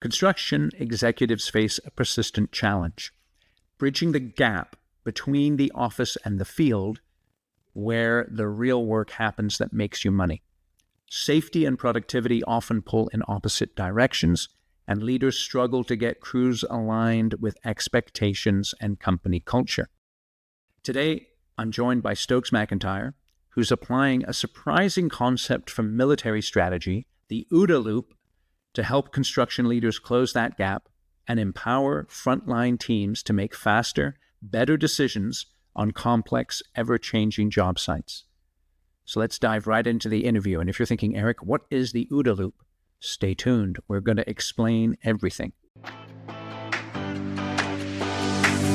Construction executives face a persistent challenge, bridging the gap between the office and the field where the real work happens that makes you money. Safety and productivity often pull in opposite directions, and leaders struggle to get crews aligned with expectations and company culture. Today, I'm joined by Stokes McIntyre, who's applying a surprising concept from military strategy, the OODA loop, to help construction leaders close that gap and empower frontline teams to make faster, better decisions on complex, ever-changing job sites. So let's dive right into the interview. And if you're thinking, Eric, what is the OODA loop? Stay tuned. We're going to explain everything.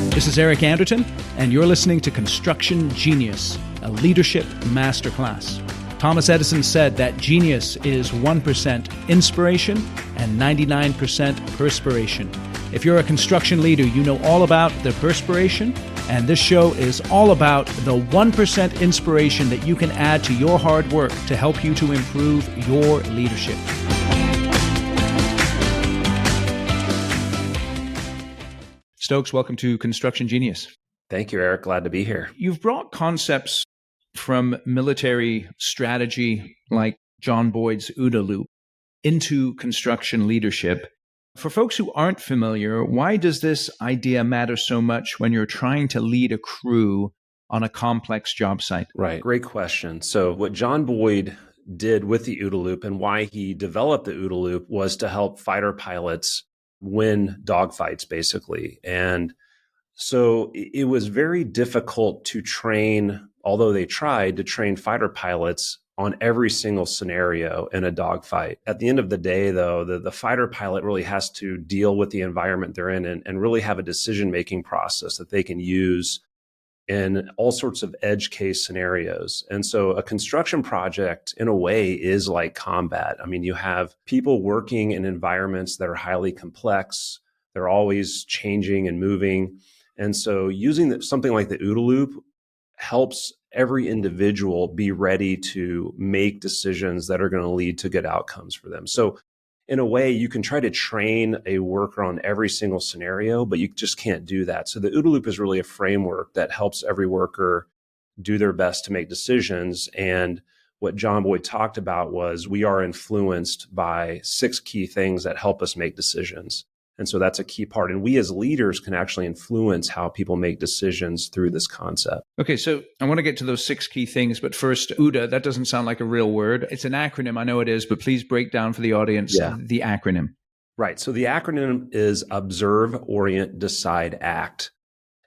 This is Eric Anderton, and you're listening to Construction Genius, a leadership masterclass. Thomas Edison said that genius is 1% inspiration and 99% perspiration. If you're a construction leader, you know all about the perspiration, and this show is all about the 1% inspiration that you can add to your hard work to help you to improve your leadership. Stokes, welcome to Construction Genius. Thank you, Eric. Glad to be here. You've brought concepts from military strategy like John Boyd's OODA loop into construction leadership. For folks who aren't familiar, why does this idea matter so much when you're trying to lead a crew on a complex job site? Right. Great question. So what John Boyd did with the OODA loop and why he developed the OODA loop was to help fighter pilots win dogfights, basically. And so it was very difficult to train, although they tried to train fighter pilots on every single scenario in a dogfight. At the end of the day, though, the fighter pilot really has to deal with the environment they're in and really have a decision-making process that they can use in all sorts of edge case scenarios. And so a construction project, in a way, is like combat. I mean, you have people working in environments that are highly complex. They're always changing and moving. And so using something like the OODA loop helps every individual be ready to make decisions that are going to lead to good outcomes for them. So in a way, you can try to train a worker on every single scenario, but you just can't do that. So the OODA loop is really a framework that helps every worker do their best to make decisions. And what John Boyd talked about was we are influenced by 6 key things that help us make decisions. And so that's a key part. And we as leaders can actually influence how people make decisions through this concept. Okay, so I want to get to those 6 key things. But first, OODA, that doesn't sound like a real word. It's an acronym. I know it is, but please break down for the audience the acronym. Right. So the acronym is Observe, Orient, Decide, Act.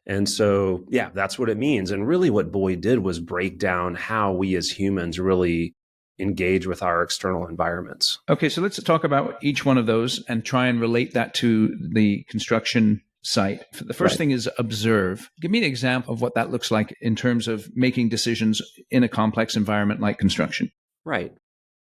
And so, that's what it means. And really what Boyd did was break down how we as humans really engage with our external environments. Okay, so let's talk about each one of those and try and relate that to the construction site. The first thing is observe. Give me an example of what that looks like in terms of making decisions in a complex environment like construction. Right.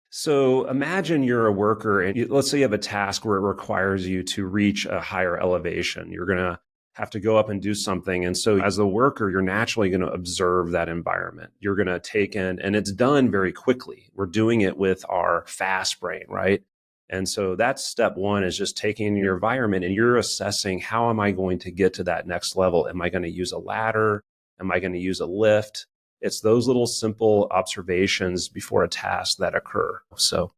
So imagine you're a worker and let's say you have a task where it requires you to reach a higher elevation. You're going to have to go up and do something. And so as a worker, you're naturally going to observe that environment. You're going to take in, and it's done very quickly. We're doing it with our fast brain, right? And so that's step one, is just taking your environment and you're assessing, how am I going to get to that next level? Am I going to use a ladder? Am I going to use a lift? It's those little simple observations before a task that occur. So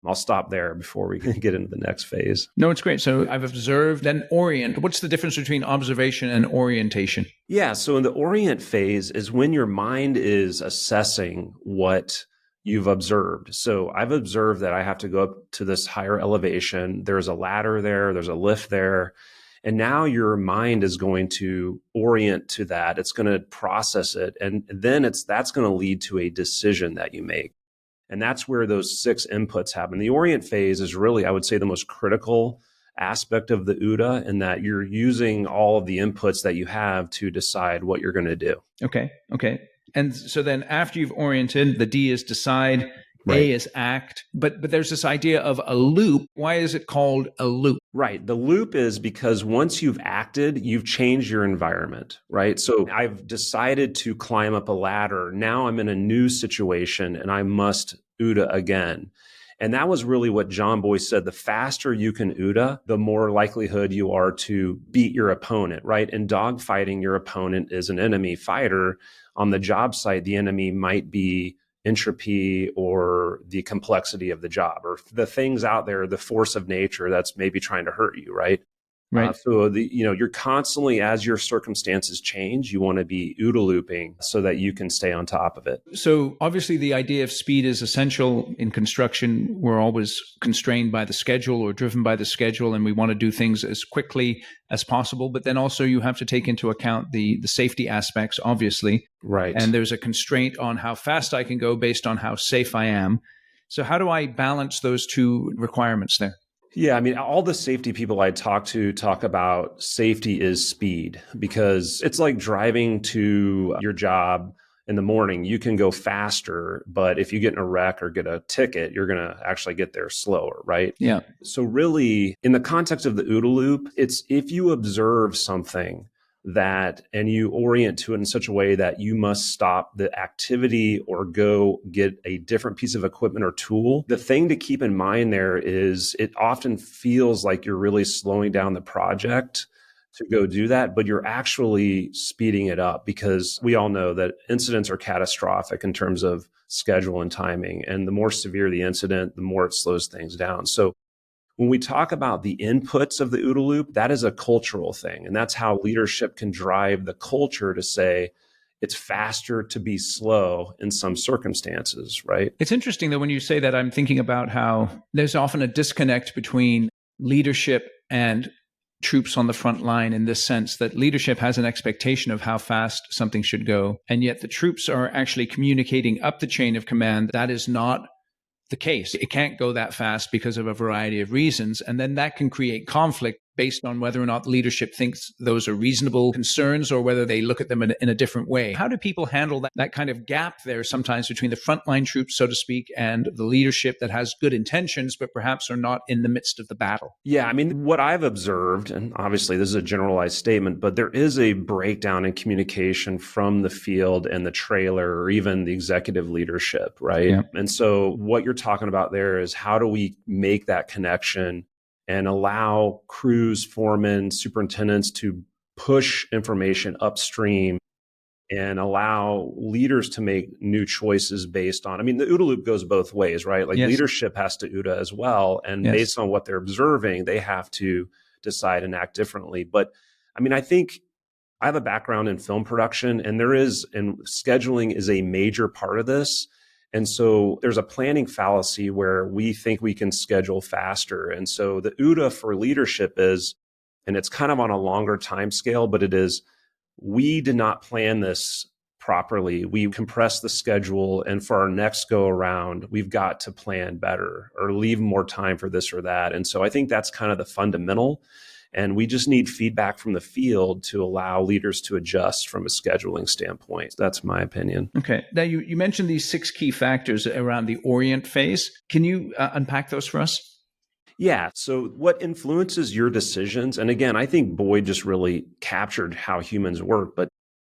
I'll stop there before we get into the next phase. No, it's great. So I've observed and orient. What's the difference between observation and orientation? Yeah. So in the orient phase is when your mind is assessing what you've observed. So I've observed that I have to go up to this higher elevation. There's a ladder there. There's a lift there. And now your mind is going to orient to that. It's going to process it. And then that's going to lead to a decision that you make. And that's where those 6 inputs happen. The orient phase is really, I would say, the most critical aspect of the OODA, in that you're using all of the inputs that you have to decide what you're going to do. Okay. And so then after you've oriented, the D is decide, Right. A is act, but there's this idea of a loop. Why is it called a loop? Right. The loop is because once you've acted, you've changed your environment, right? So I've decided to climb up a ladder. Now I'm in a new situation and I must OODA again. And that was really what John Boyd said. The faster you can OODA, the more likelihood you are to beat your opponent, right? In dogfighting, your opponent is an enemy fighter. On the job site, the enemy might be entropy or the complexity of the job or the things out there, the force of nature that's maybe trying to hurt you, right? Right. So you're constantly, as your circumstances change, you want to be OODA looping so that you can stay on top of it. So obviously the idea of speed is essential in construction. We're always constrained by the schedule or driven by the schedule, and we want to do things as quickly as possible. But then also you have to take into account the safety aspects, obviously. Right. And there's a constraint on how fast I can go based on how safe I am. So how do I balance those two requirements there? Yeah, I mean, all the safety people I talk to talk about safety is speed, because it's like driving to your job in the morning. You can go faster, but if you get in a wreck or get a ticket, you're going to actually get there slower, right? Yeah. So really, in the context of the OODA loop, it's if you observe something and you orient to it in such a way that you must stop the activity or go get a different piece of equipment or tool. The thing to keep in mind there is it often feels like you're really slowing down the project to go do that, but you're actually speeding it up, because we all know that incidents are catastrophic in terms of schedule and timing. And the more severe the incident, the more it slows things down. So when we talk about the inputs of the OODA loop, that is a cultural thing. And that's how leadership can drive the culture to say it's faster to be slow in some circumstances, right? It's interesting that when you say that, I'm thinking about how there's often a disconnect between leadership and troops on the front line, in this sense that leadership has an expectation of how fast something should go. And yet the troops are actually communicating up the chain of command. That is not the case. It can't go that fast because of a variety of reasons. And then that can create conflict based on whether or not leadership thinks those are reasonable concerns or whether they look at them in a different way. How do people handle that kind of gap there sometimes between the frontline troops, so to speak, and the leadership that has good intentions, but perhaps are not in the midst of the battle? Yeah, I mean, what I've observed, and obviously this is a generalized statement, but there is a breakdown in communication from the field and the trailer or even the executive leadership, right? Yeah. And so what you're talking about there is how do we make that connection and allow crews, foremen, superintendents to push information upstream and allow leaders to make new choices based on, I mean, the OODA loop goes both ways, right? Like Yes. leadership has to OODA as well. And Yes. based on what they're observing, they have to decide and act differently. But I mean, I think I have a background in film production, and scheduling is a major part of this. And so there's a planning fallacy where we think we can schedule faster. And so the OODA for leadership is, and it's kind of on a longer time scale, but it is, we did not plan this properly. We compressed the schedule, and for our next go around, we've got to plan better or leave more time for this or that. And so I think that's kind of the fundamental. And we just need feedback from the field to allow leaders to adjust from a scheduling standpoint. That's my opinion. Okay. Now, you mentioned these 6 key factors around the orient phase. Can you unpack those for us? Yeah. So what influences your decisions? And again, I think Boyd just really captured how humans work, but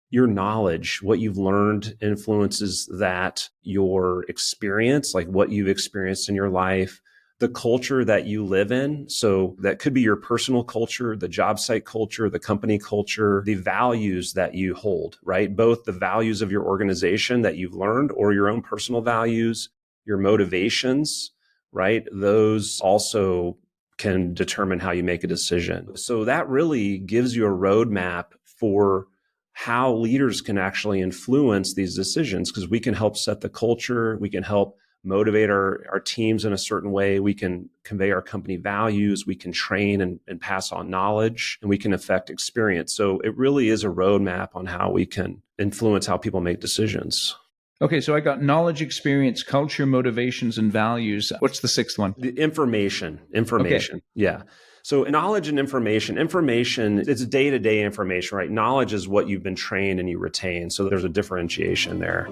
your knowledge, what you've learned influences that, your experience, like what you've experienced in your life, the culture that you live in. So that could be your personal culture, the job site culture, the company culture, the values that you hold, right? Both the values of your organization that you've learned or your own personal values, your motivations, right? Those also can determine how you make a decision. So that really gives you a roadmap for how leaders can actually influence these decisions, because we can help set the culture, we can help motivate our teams in a certain way. We can convey our company values. We can train and pass on knowledge, and we can affect experience. So it really is a roadmap on how we can influence how people make decisions. Okay, so I got knowledge, experience, culture, motivations, and values. What's the 6th one? The information. Okay. Yeah. So knowledge and information, it's day-to-day information, right? Knowledge is what you've been trained and you retain. So there's a differentiation there.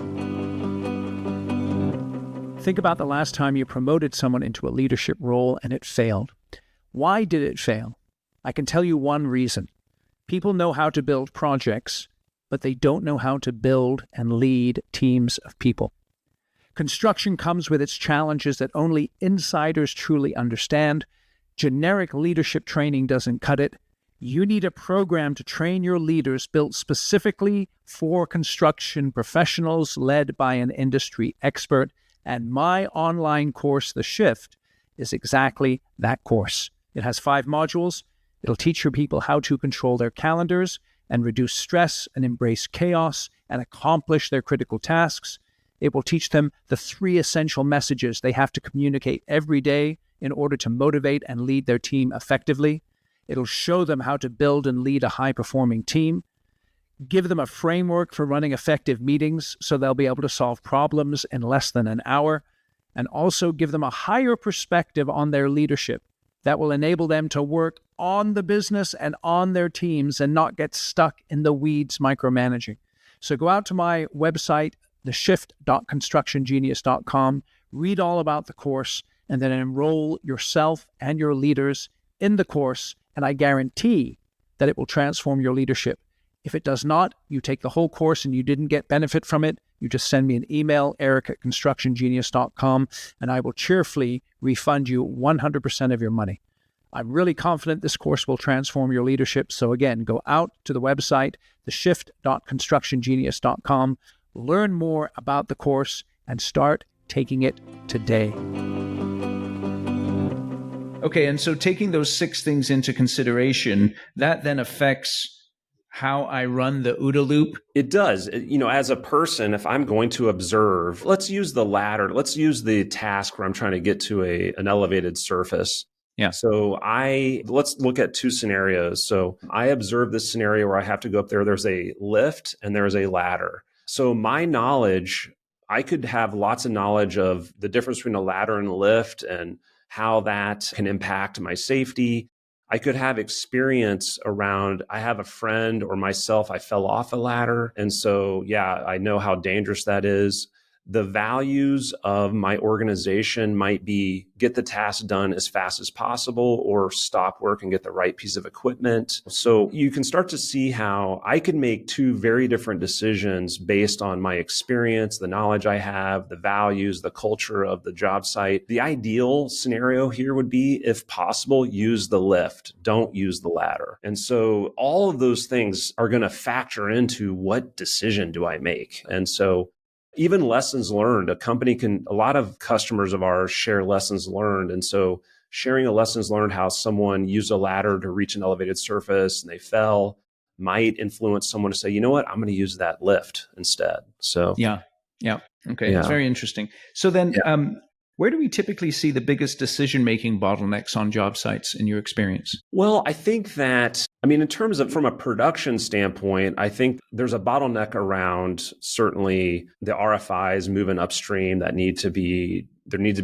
Think about the last time you promoted someone into a leadership role and it failed. Why did it fail? I can tell you one reason. People know how to build projects, but they don't know how to build and lead teams of people. Construction comes with its challenges that only insiders truly understand. Generic leadership training doesn't cut it. You need a program to train your leaders built specifically for construction professionals led by an industry expert. And my online course, The Shift, is exactly that course. It has 5 modules. It'll teach your people how to control their calendars and reduce stress and embrace chaos and accomplish their critical tasks. It will teach them the 3 essential messages they have to communicate every day in order to motivate and lead their team effectively. It'll show them how to build and lead a high-performing team, give them a framework for running effective meetings so they'll be able to solve problems in less than an hour, and also give them a higher perspective on their leadership that will enable them to work on the business and on their teams and not get stuck in the weeds micromanaging. So go out to my website, theshift.constructiongenius.com, read all about the course, and then enroll yourself and your leaders in the course, and I guarantee that it will transform your leadership. If it does not, you take the whole course and you didn't get benefit from it, you just send me an email, eric@constructiongenius.com, and I will cheerfully refund you 100% of your money. I'm really confident this course will transform your leadership. So again, go out to the website, theshift.constructiongenius.com, learn more about the course, and start taking it today. Okay, and so taking those 6 things into consideration, that then affects how I run the OODA loop? It does. As a person, if I'm going to observe, let's use the ladder. Let's use the task where I'm trying to get to an elevated surface. Yeah. So let's look at 2 scenarios. So I observe this scenario where I have to go up there. There's a lift and there's a ladder. So my knowledge, I could have lots of knowledge of the difference between a ladder and a lift and how that can impact my safety. I could have experience around, I have a friend or myself, I fell off a ladder. And so, I know how dangerous that is. The values of my organization might be get the task done as fast as possible or stop work and get the right piece of equipment. So you can start to see how I could make 2 very different decisions based on my experience, the knowledge I have, the values, the culture of the job site. The ideal scenario here would be, if possible, use the lift, don't use the ladder. And so all of those things are going to factor into what decision do I make. And so even lessons learned, a lot of customers of ours share lessons learned. And so sharing a lessons learned, how someone used a ladder to reach an elevated surface and they fell, might influence someone to say, you know what, I'm going to use that lift instead. So Yeah. Okay. It's very interesting. So then where do we typically see the biggest decision-making bottlenecks on job sites in your experience? Well, I think that, in terms of from a production standpoint, I think there's a bottleneck around certainly the RFIs moving upstream there need to be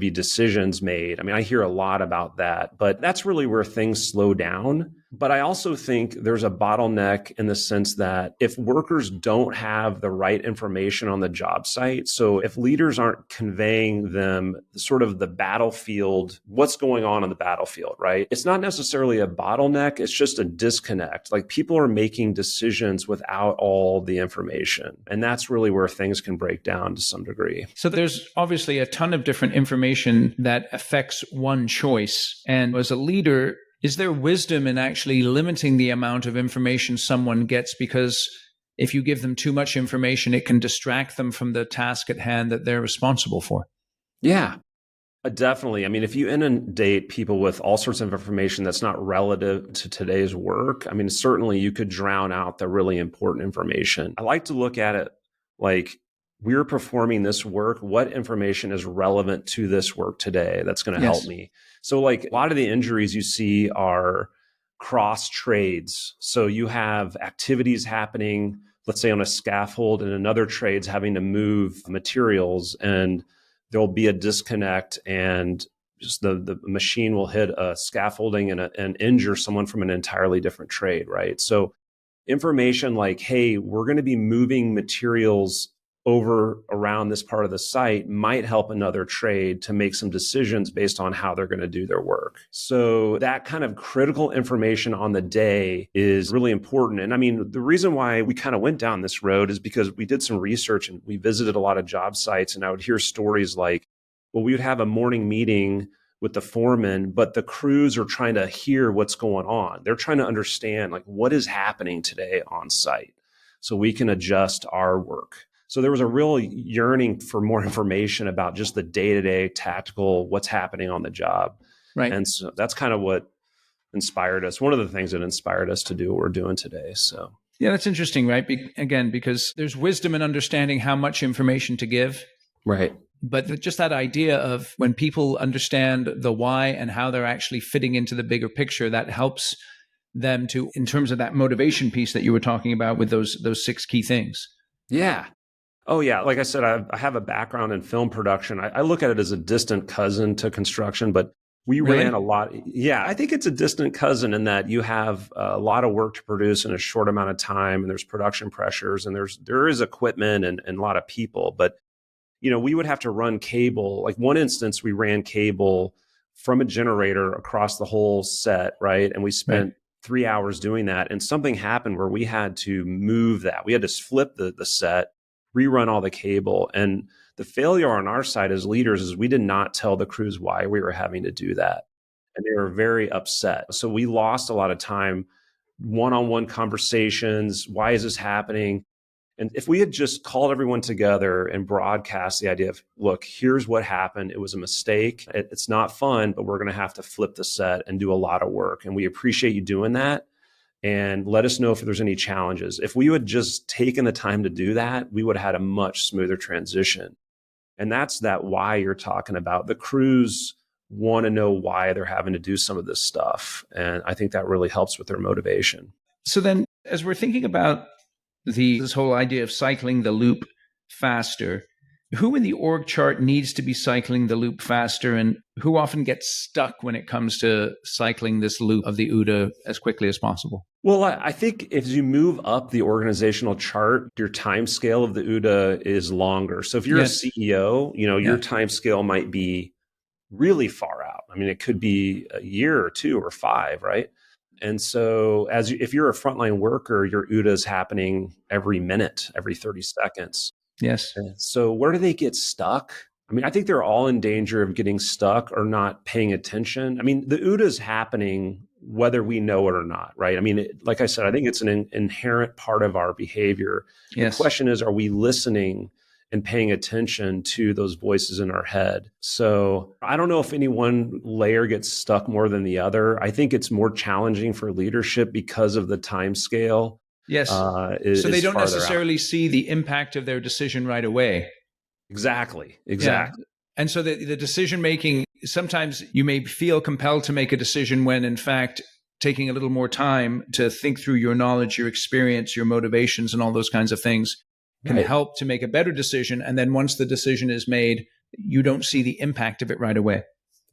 decisions made. I hear a lot about that, but that's really where things slow down. But I also think there's a bottleneck in the sense that if workers don't have the right information on the job site, so if leaders aren't conveying them sort of the battlefield, what's going on the battlefield, right? It's not necessarily a bottleneck. It's just a disconnect. Like, people are making decisions without all the information. And that's really where things can break down to some degree. So there's obviously a ton of different information that affects one choice. And as a leader, is there wisdom in actually limiting the amount of information someone gets? Because if you give them too much information, it can distract them from the task at hand that they're responsible for. Yeah, definitely. If you inundate people with all sorts of information that's not relative to today's work, certainly you could drown out the really important information. I like to look at it like, we're performing this work. What information is relevant to this work today that's going to help me? So like, a lot of the injuries you see are cross trades. So you have activities happening, let's say on a scaffold, and another trade's having to move materials, and there'll be a disconnect, and just the machine will hit a scaffolding and injure someone from an entirely different trade, right? So information like, hey, we're going to be moving materials over around this part of the site might help another trade to make some decisions based on how they're going to do their work. So that kind of critical information on the day is really important. And I mean, the reason why we kind of went down this road is because we did some research and we visited a lot of job sites, and I would hear stories like, well, we would have a morning meeting with the foreman, but the crews are trying to hear what's going on. They're trying to understand like what is happening today on site so we can adjust our work. So there was a real yearning for more information about just the day-to-day tactical, what's happening on the job. Right. And so that's kind of what inspired us. One of the things that inspired us to do what we're doing today. So yeah, that's interesting, right? Again, because there's wisdom in understanding how much information to give. Right. But just that idea of when people understand the why and how they're actually fitting into the bigger picture, that helps them to, in terms of that motivation piece that you were talking about with those 6 key things. Yeah. Oh, yeah. Like I said, I have a background in film production. I look at it as a distant cousin to construction, but we ran a lot. Yeah, I think it's a distant cousin in that you have a lot of work to produce in a short amount of time, and there's production pressures, and there is equipment and a lot of people. But, we would have to run cable. Like one instance, we ran cable from a generator across the whole set, right? And we spent 3 hours doing that. And something happened where we had to move that. We had to flip the set, rerun all the cable. And the failure on our side as leaders is we did not tell the crews why we were having to do that. And they were very upset. So we lost a lot of time, one-on-one conversations. Why is this happening? And if we had just called everyone together and broadcast the idea of, look, here's what happened. It was a mistake. It's not fun, but we're going to have to flip the set and do a lot of work. And we appreciate you doing that. And let us know if there's any challenges. If we would just taken the time to do that, we would have had a much smoother transition. And that's that why you're talking about. The crews want to know why they're having to do some of this stuff. And I think that really helps with their motivation. So then, as we're thinking about this whole idea of cycling the loop faster, who in the org chart needs to be cycling the loop faster, and who often gets stuck when it comes to cycling this loop of the OODA as quickly as possible? Well, I think if you move up the organizational chart, your time scale of the OODA is longer. So if you're a CEO, your time scale might be really far out. I mean, it could be a year or 2 or 5, right? And so if you're a frontline worker, your OODA is happening every minute, every 30 seconds. Yes. So where do they get stuck? I mean, I think they're all in danger of getting stuck or not paying attention. I mean, the OODA is happening whether we know it or not, right? I mean, like I said, I think it's an inherent part of our behavior. Yes. The question is, are we listening and paying attention to those voices in our head? So I don't know if any one layer gets stuck more than the other. I think it's more challenging for leadership because of the time scale. Yes. So they don't necessarily see the impact of their decision right away. Exactly. Yeah. And so the decision making, sometimes you may feel compelled to make a decision when, in fact, taking a little more time to think through your knowledge, your experience, your motivations, and all those kinds of things can help to make a better decision. And then once the decision is made, you don't see the impact of it right away.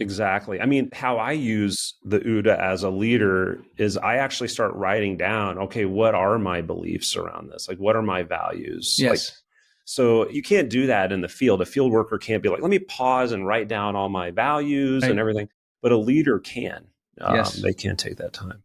Exactly. I mean, how I use the OODA as a leader is I actually start writing down, okay, what are my beliefs around this? Like, what are my values? Yes. So you can't do that in the field. A field worker can't be like, let me pause and write down all my values and everything. But a leader can. They can take that time.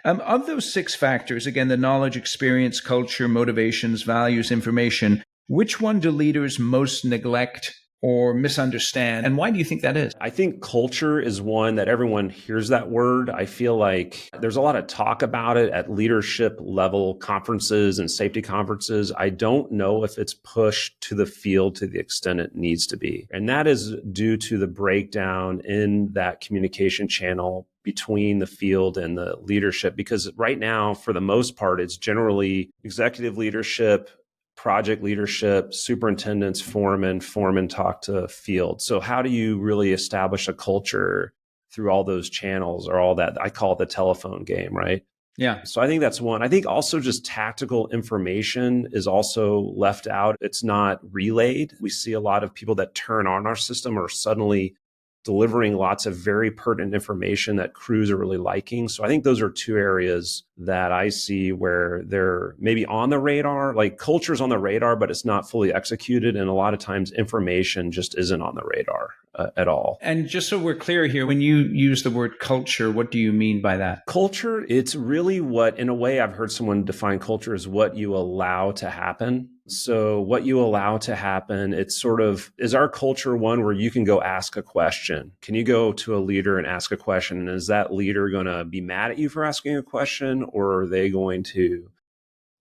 Of those 6 factors, again, the knowledge, experience, culture, motivations, values, information, which one do leaders most neglect or misunderstand? And why do you think that is? I think culture is one that everyone hears that word. I feel like there's a lot of talk about it at leadership level conferences and safety conferences. I don't know if it's pushed to the field to the extent it needs to be. And that is due to the breakdown in that communication channel between the field and the leadership. Because right now, for the most part, it's generally executive leadership, project leadership, superintendents, foremen talk to field. So how do you really establish a culture through all those channels or all that? I call it the telephone game, right? Yeah. So I think that's one. I think also just tactical information is also left out. It's not relayed. We see a lot of people that turn on our system are suddenly delivering lots of very pertinent information that crews are really liking. So I think those are two areas that I see where they're maybe on the radar, like culture's on the radar, but it's not fully executed. And a lot of times information just isn't on the radar at all. And just so we're clear here, when you use the word culture, what do you mean by that? Culture, it's really what, in a way, I've heard someone define culture as what you allow to happen. So what you allow to happen, it's sort of, is our culture one where you can go ask a question? Can you go to a leader and ask a question? And is that leader going to be mad at you for asking a question, or are they going to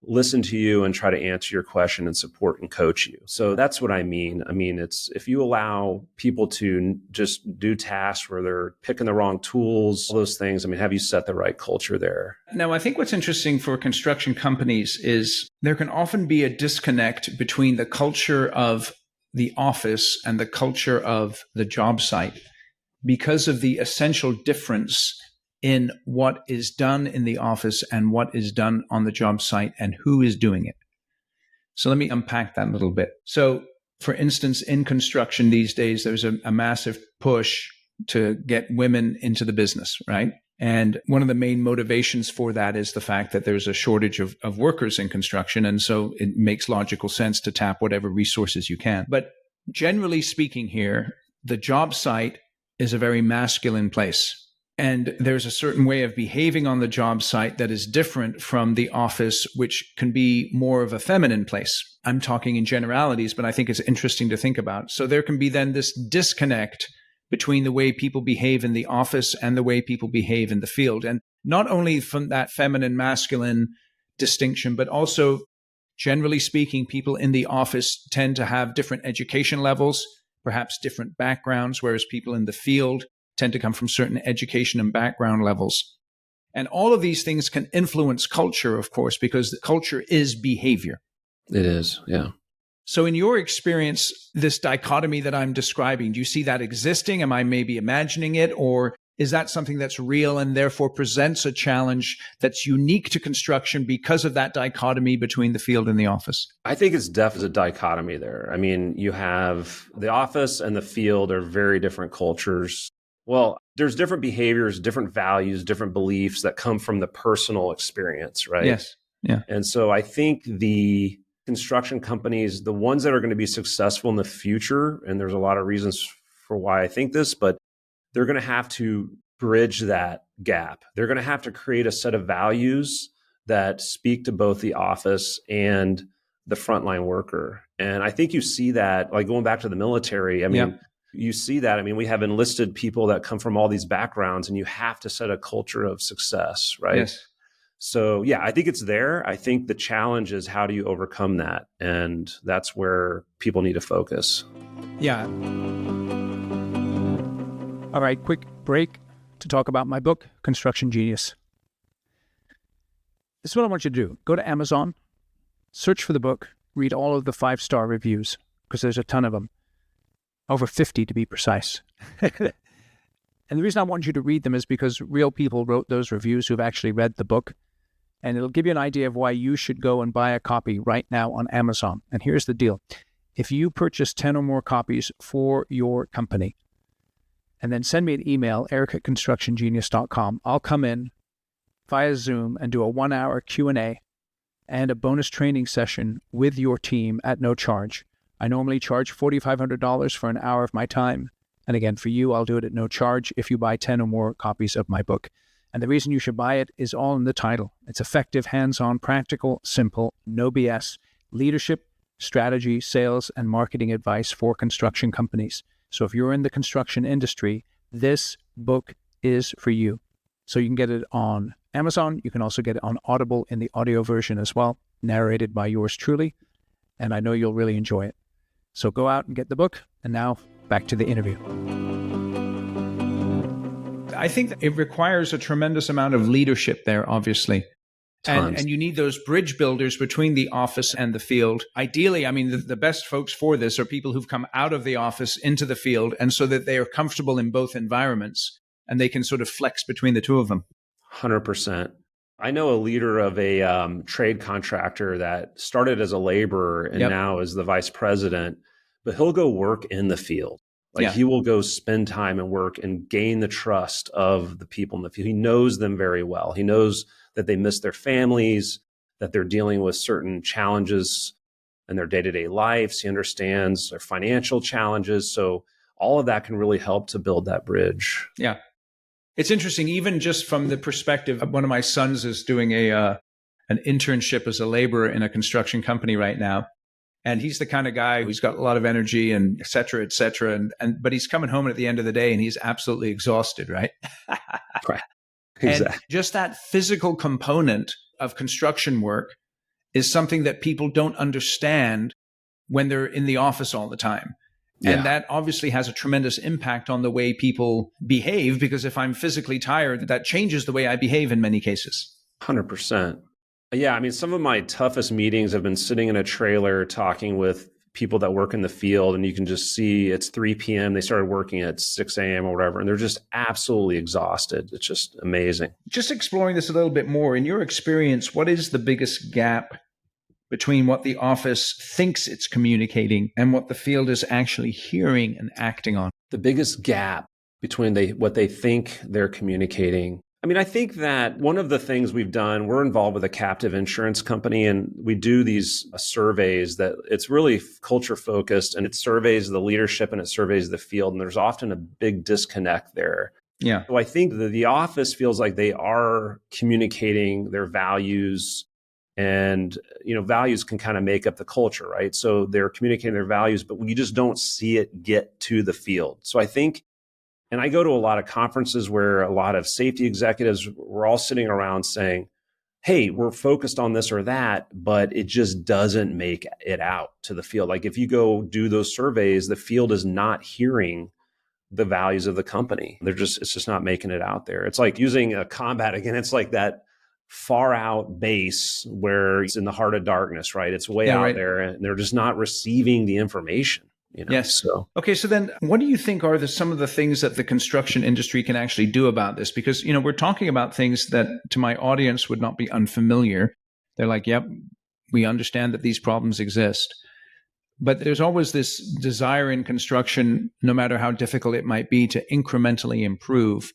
listen to you and try to answer your question and support and coach you? So that's what I mean. I mean, it's if you allow people to just do tasks where they're picking the wrong tools, all those things, I mean, have you set the right culture there? Now, I think what's interesting for construction companies is there can often be a disconnect between the culture of the office and the culture of the job site because of the essential difference in what is done in the office and what is done on the job site and who is doing it. So let me unpack that a little bit. So, for instance, in construction these days, there's a massive push to get women into the business, right? And one of the main motivations for that is the fact that there's a shortage of workers in construction. And so it makes logical sense to tap whatever resources you can. But generally speaking here, the job site is a very masculine place. And there's a certain way of behaving on the job site that is different from the office, which can be more of a feminine place. I'm talking in generalities, but I think it's interesting to think about. So there can be then this disconnect between the way people behave in the office and the way people behave in the field. And not only from that feminine masculine distinction, but also generally speaking, people in the office tend to have different education levels, perhaps different backgrounds, whereas people in the field tend to come from certain education and background levels. And all of these things can influence culture, of course, because culture is behavior. It is, yeah. So in your experience, this dichotomy that I'm describing, do you see that existing? Am I maybe imagining it? Or is that something that's real and therefore presents a challenge that's unique to construction because of that dichotomy between the field and the office? I think it's definitely a dichotomy there. I mean, you have the office and the field are very different cultures. Well, there's different behaviors, different values, different beliefs that come from the personal experience, right? Yes. Yeah. And so I think the construction companies, the ones that are going to be successful in the future, and there's a lot of reasons for why I think this, but they're going to have to bridge that gap. They're going to have to create a set of values that speak to both the office and the frontline worker. And I think you see that, like going back to the military, I mean, you see that. I mean, we have enlisted people that come from all these backgrounds, and you have to set a culture of success, right? Yes. So, yeah, I think it's there. I think the challenge is how do you overcome that? And that's where people need to focus. Yeah. All right, quick break to talk about my book, Construction Genius. This is what I want you to do. Go to Amazon, search for the book, read all of the 5-star reviews, because there's a ton of them. Over 50 to be precise. And the reason I want you to read them is because real people wrote those reviews who've actually read the book. And it'll give you an idea of why you should go and buy a copy right now on Amazon. And here's the deal. If you purchase 10 or more copies for your company, and then send me an email, eric@constructiongenius.com, I'll come in via Zoom and do a 1-hour Q&A and a bonus training session with your team at no charge. I normally charge $4,500 for an hour of my time. And again, for you, I'll do it at no charge if you buy 10 or more copies of my book. And the reason you should buy it is all in the title. It's effective, hands-on, practical, simple, no BS, leadership, strategy, sales, and marketing advice for construction companies. So if you're in the construction industry, this book is for you. So you can get it on Amazon. You can also get it on Audible in the audio version as well, narrated by yours truly. And I know you'll really enjoy it. So go out and get the book. And now back to the interview. I think it requires a tremendous amount of leadership there, obviously. And you need those bridge builders between the office and the field. Ideally, I mean, the best folks for this are people who've come out of the office into the field, and so that they are comfortable in both environments and they can sort of flex between the two of them. 100%. I know a leader of a trade contractor that started as a laborer and now is the vice president, but he'll go work in the field. Like Yeah. he will go spend time and work and gain the trust of the people in the field. He knows them very well. He knows that they miss their families, that they're dealing with certain challenges in their day-to-day lives. He understands their financial challenges. So all of that can really help to build that bridge. Yeah. It's interesting, even just from the perspective of one of my sons is doing an internship as a laborer in a construction company right now. And he's the kind of guy who's got a lot of energy and et cetera, et cetera. But he's coming home at the end of the day and he's absolutely exhausted, right? Right. Exactly. And just that physical component of construction work is something that people don't understand when they're in the office all the time. Yeah. And that obviously has a tremendous impact on the way people behave, because if I'm physically tired, that changes the way I behave in many cases. 100%. Yeah. I mean, some of my toughest meetings have been sitting in a trailer talking with people that work in the field, and you can just see it's 3 p.m. They started working at 6 a.m. or whatever, and they're just absolutely exhausted. It's just amazing. Just exploring this a little bit more, in your experience, what is the biggest gap between what the office thinks it's communicating and what the field is actually hearing and acting on? The biggest gap between what they think they're communicating. I mean, I think that one of the things we've done, we're involved with a captive insurance company, and we do these surveys that it's really culture focused, and it surveys the leadership and it surveys the field. And there's often a big disconnect there. Yeah. So I think that the office feels like they are communicating their values, and, values can kind of make up the culture, right? So they're communicating their values, but we just don't see it get to the field. So I think, and I go to a lot of conferences where a lot of safety executives, we're all sitting around saying, hey, we're focused on this or that, but it just doesn't make it out to the field. Like if you go do those surveys, the field is not hearing the values of the company. It's just not making it out there. It's like using a combat again. It's like that far out base where it's in the heart of darkness, right? It's way out there, and they're just not receiving the information. Yes. So okay. So then what do you think are some of the things that the construction industry can actually do about this? Because, we're talking about things that to my audience would not be unfamiliar. They're like, yep, we understand that these problems exist. But there's always this desire in construction, no matter how difficult it might be, to incrementally improve.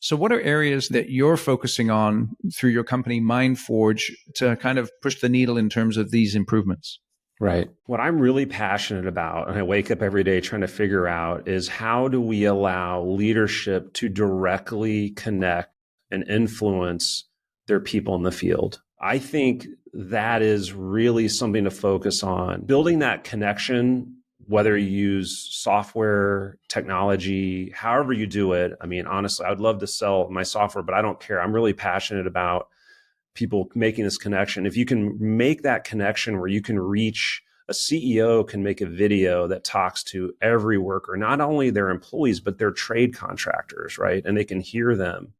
So what are areas that you're focusing on through your company, MindForge, to kind of push the needle in terms of these improvements? Right. What I'm really passionate about, and I wake up every day trying to figure out, is how do we allow leadership to directly connect and influence their people in the field? I think that is really something to focus on. Building that connection, whether you use software, technology, however you do it. I mean, honestly, I'd love to sell my software, but I don't care. I'm really passionate about people making this connection. If you can make that connection where you can reach a CEO, can make a video that talks to every worker, not only their employees, but their trade contractors, right? And they can hear them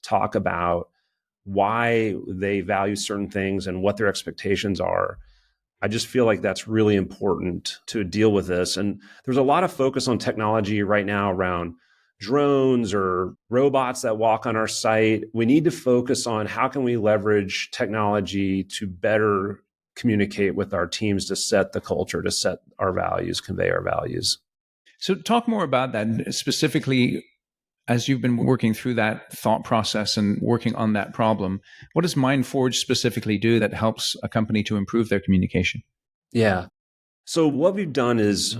talk about why they value certain things and what their expectations are. I just feel like that's really important to deal with this. And there's a lot of focus on technology right now around drones or robots that walk on our site. We need to focus on how can we leverage technology to better communicate with our teams, to set the culture, to set our values, convey our values. So talk more about that specifically. As you've been working through that thought process and working on that problem, what does MindForge specifically do that helps a company to improve their communication? Yeah. So what we've done is,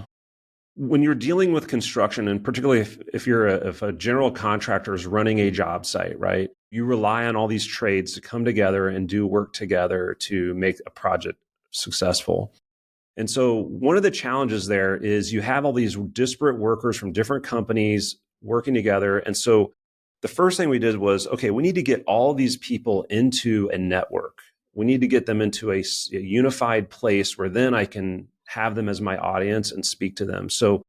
when you're dealing with construction, and particularly if a general contractor is running a job site, right, you rely on all these trades to come together and do work together to make a project successful. And so one of the challenges there is you have all these disparate workers from different companies working together. And so the first thing we did was, okay, we need to get all these people into a network. We need to get them into a unified place where then I can have them as my audience and speak to them. So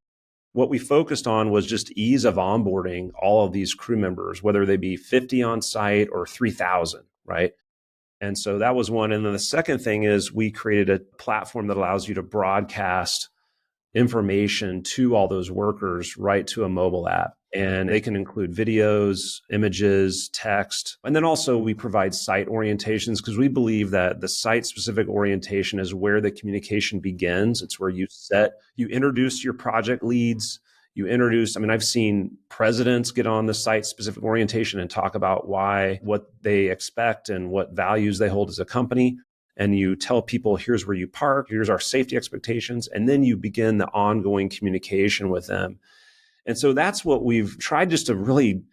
what we focused on was just ease of onboarding all of these crew members, whether they be 50 on site or 3,000, right? And so that was one. And then the second thing is we created a platform that allows you to broadcast information to all those workers right to a mobile app. And they can include videos, images, text. And then also we provide site orientations, because we believe that the site-specific orientation is where the communication begins. It's where you introduce your project leads, You introduce, I mean, I've seen presidents get on the site-specific orientation and talk about what they expect and what values they hold as a company. And you tell people, here's where you park, here's our safety expectations. And then you begin the ongoing communication with them. And so that's what we've tried, just to really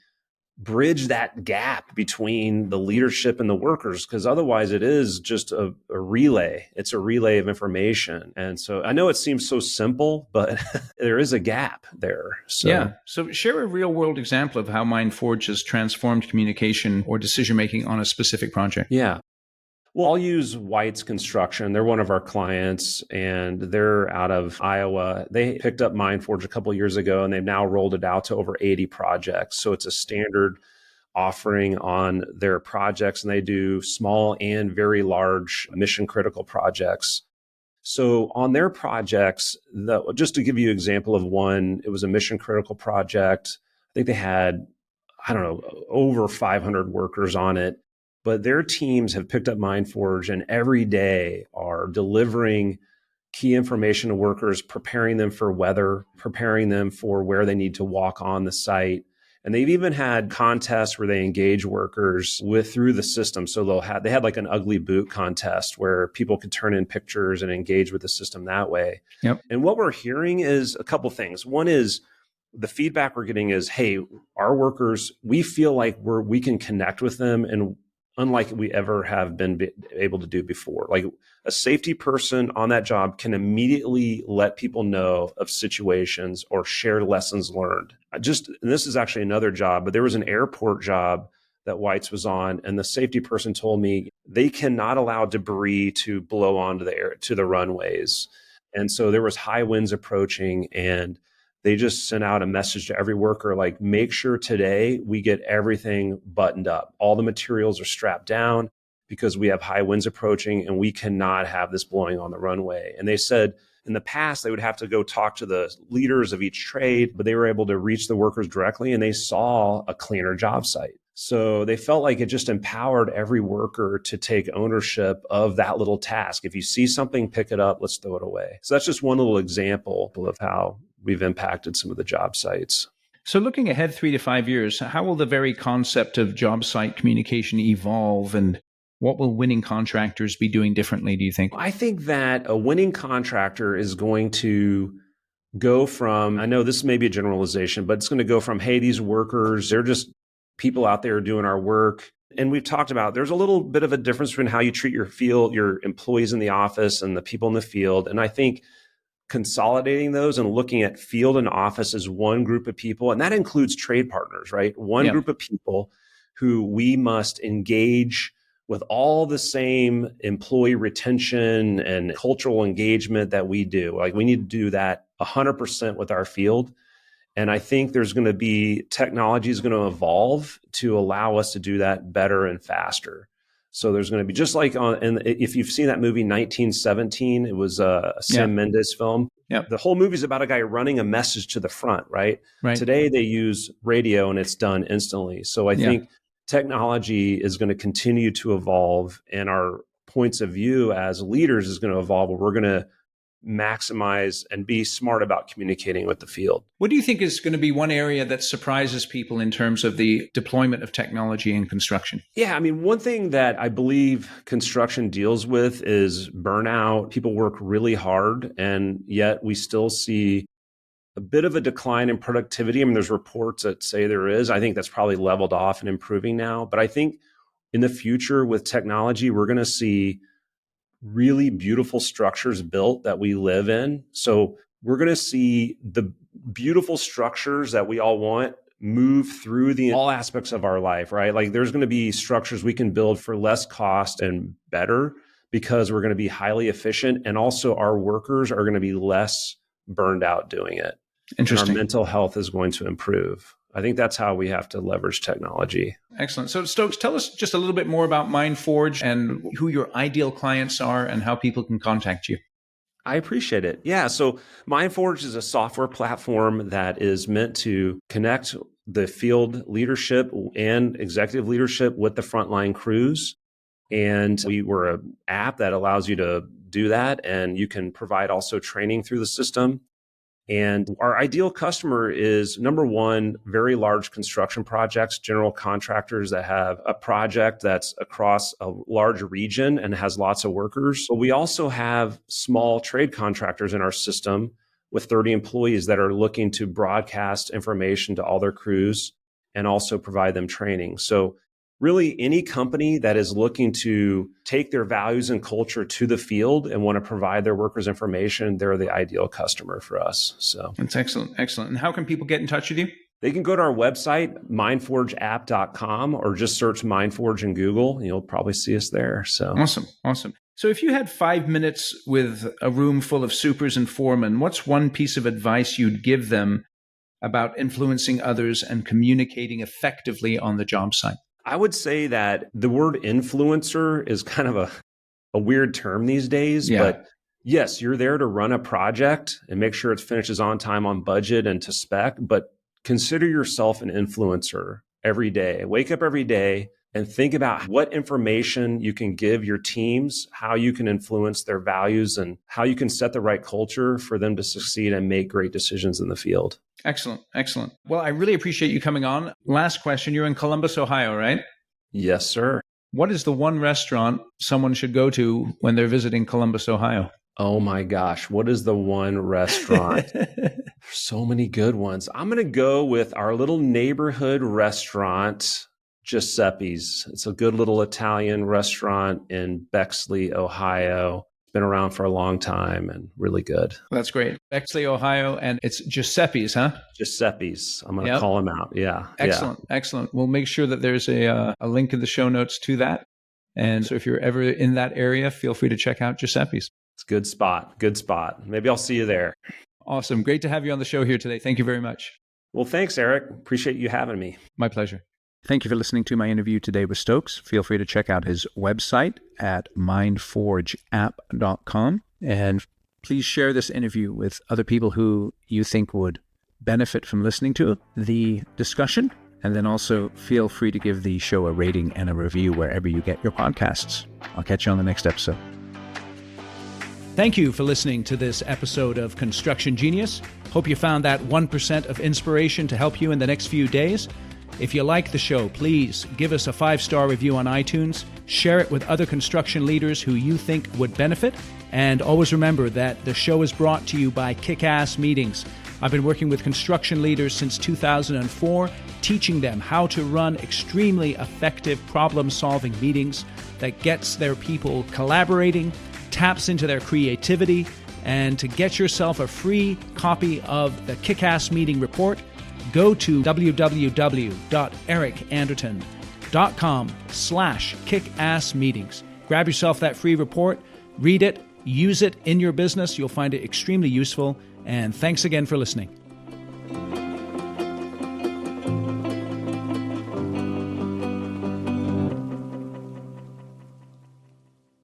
bridge that gap between the leadership and the workers, because otherwise it is just a relay. It's a relay of information. And so I know it seems so simple, but there is a gap there. So, yeah. So share a real world example of how MindForge has transformed communication or decision making on a specific project. Yeah. Well, I'll use White's Construction. They're one of our clients, and they're out of Iowa. They picked up MindForge a couple of years ago, and they've now rolled it out to over 80 projects. So it's a standard offering on their projects, and they do small and very large mission critical projects. So on their projects, just to give you an example of one, it was a mission critical project. I think they had, over 500 workers on it. But their teams have picked up MindForge and every day are delivering key information to workers, preparing them for weather, preparing them for where they need to walk on the site. And they've even had contests where they engage workers through the system. So they had like an ugly boot contest where people could turn in pictures and engage with the system that way. Yep. And what we're hearing is a couple things. One is the feedback we're getting is, hey, our workers, we feel like we can connect with them and unlike we ever have been able to do before. Like a safety person on that job can immediately let people know of situations or share lessons learned. And this is actually another job, but there was an airport job that White's was on, and the safety person told me they cannot allow debris to blow onto the runways. And so there was high winds approaching, and they just sent out a message to every worker, like, make sure today we get everything buttoned up. All the materials are strapped down because we have high winds approaching and we cannot have this blowing on the runway. And they said in the past, they would have to go talk to the leaders of each trade, but they were able to reach the workers directly and they saw a cleaner job site. So they felt like it just empowered every worker to take ownership of that little task. If you see something, pick it up, let's throw it away. So that's just one little example of how we've impacted some of the job sites. So looking ahead 3 to 5 years, how will the very concept of job site communication evolve, and what will winning contractors be doing differently, do you think? I think that a winning contractor is going to go from, I know this may be a generalization, but it's going to go from, hey, these workers, they're just people out there doing our work. And we've talked about there's a little bit of a difference between how you treat your employees in the office and the people in the field. And I think consolidating those and looking at field and office as one group of people, and that includes trade partners, right? One group of people who we must engage with all the same employee retention and cultural engagement that we do. Like we need to do that 100% with our field. And I think there's going to be technology is going to evolve to allow us to do that better and faster. So there's going to be just like and if you've seen that movie 1917, it was a Sam Mendes film. Yep. The whole movie is about a guy running a message to the front, right? Today they use radio and it's done instantly. So I think technology is going to continue to evolve, and our points of view as leaders is going to evolve, where we're going to maximize and be smart about communicating with the field. What do you think is going to be one area that surprises people in terms of the deployment of technology in construction? Yeah, I mean, one thing that I believe construction deals with is burnout. People work really hard, and yet we still see a bit of a decline in productivity. I mean, there's reports that say there is. I think that's probably leveled off and improving now. But I think in the future with technology, we're going to see really beautiful structures built that we live in. So we're going to see the beautiful structures that we all want move through all aspects of our life, right? Like there's going to be structures we can build for less cost and better because we're going to be highly efficient. And also our workers are going to be less burned out doing it. Interesting. And our mental health is going to improve. I think that's how we have to leverage technology. Excellent. So Stokes, tell us just a little bit more about MindForge and who your ideal clients are and how people can contact you. I appreciate it. Yeah. So MindForge is a software platform that is meant to connect the field leadership and executive leadership with the frontline crews. And we're an app that allows you to do that. And you can provide also training through the system. And our ideal customer is, number one, very large construction projects, general contractors that have a project that's across a large region and has lots of workers. But we also have small trade contractors in our system with 30 employees that are looking to broadcast information to all their crews and also provide them training. So really, any company that is looking to take their values and culture to the field and want to provide their workers information, they're the ideal customer for us. So that's excellent. Excellent. And how can people get in touch with you? They can go to our website, mindforgeapp.com, or just search Mindforge in Google, and you'll probably see us there. So Awesome. So if you had 5 minutes with a room full of supers and foremen, what's one piece of advice you'd give them about influencing others and communicating effectively on the job site? I would say that the word influencer is kind of a weird term these days, but yes, you're there to run a project and make sure it finishes on time, on budget, and to spec, but consider yourself an influencer every day. Wake up every day and think about what information you can give your teams, how you can influence their values, and how you can set the right culture for them to succeed and make great decisions in the field. Excellent. Well, I really appreciate you coming on. Last question. You're in Columbus, Ohio, right? Yes, sir. What is the one restaurant someone should go to when they're visiting Columbus, Ohio? Oh my gosh. What is the one restaurant? There's so many good ones. I'm going to go with our little neighborhood restaurant, Giuseppe's. It's a good little Italian restaurant in Bexley, Ohio. Been around for a long time and really good. That's great. Bexley, Ohio, and it's Giuseppe's, huh? Giuseppe's. I'm going to call him out. Yeah. Excellent. We'll make sure that there's a link in the show notes to that. And so if you're ever in that area, feel free to check out Giuseppe's. It's a good spot. Maybe I'll see you there. Awesome. Great to have you on the show here today. Thank you very much. Well, thanks, Eric. Appreciate you having me. My pleasure. Thank you for listening to my interview today with Stokes. Feel free to check out his website at mindforgeapp.com. And please share this interview with other people who you think would benefit from listening to the discussion. And then also feel free to give the show a rating and a review wherever you get your podcasts. I'll catch you on the next episode. Thank you for listening to this episode of Construction Genius. Hope you found that 1% of inspiration to help you in the next few days. If you like the show, please give us a 5-star review on iTunes, share it with other construction leaders who you think would benefit, and always remember that the show is brought to you by Kick-Ass Meetings. I've been working with construction leaders since 2004, teaching them how to run extremely effective problem-solving meetings that gets their people collaborating, taps into their creativity, and to get yourself a free copy of the Kick-Ass Meeting Report, go to www.ericanderton.com/kickassmeetings. Grab yourself that free report, read it, use it in your business. You'll find it extremely useful. And thanks again for listening.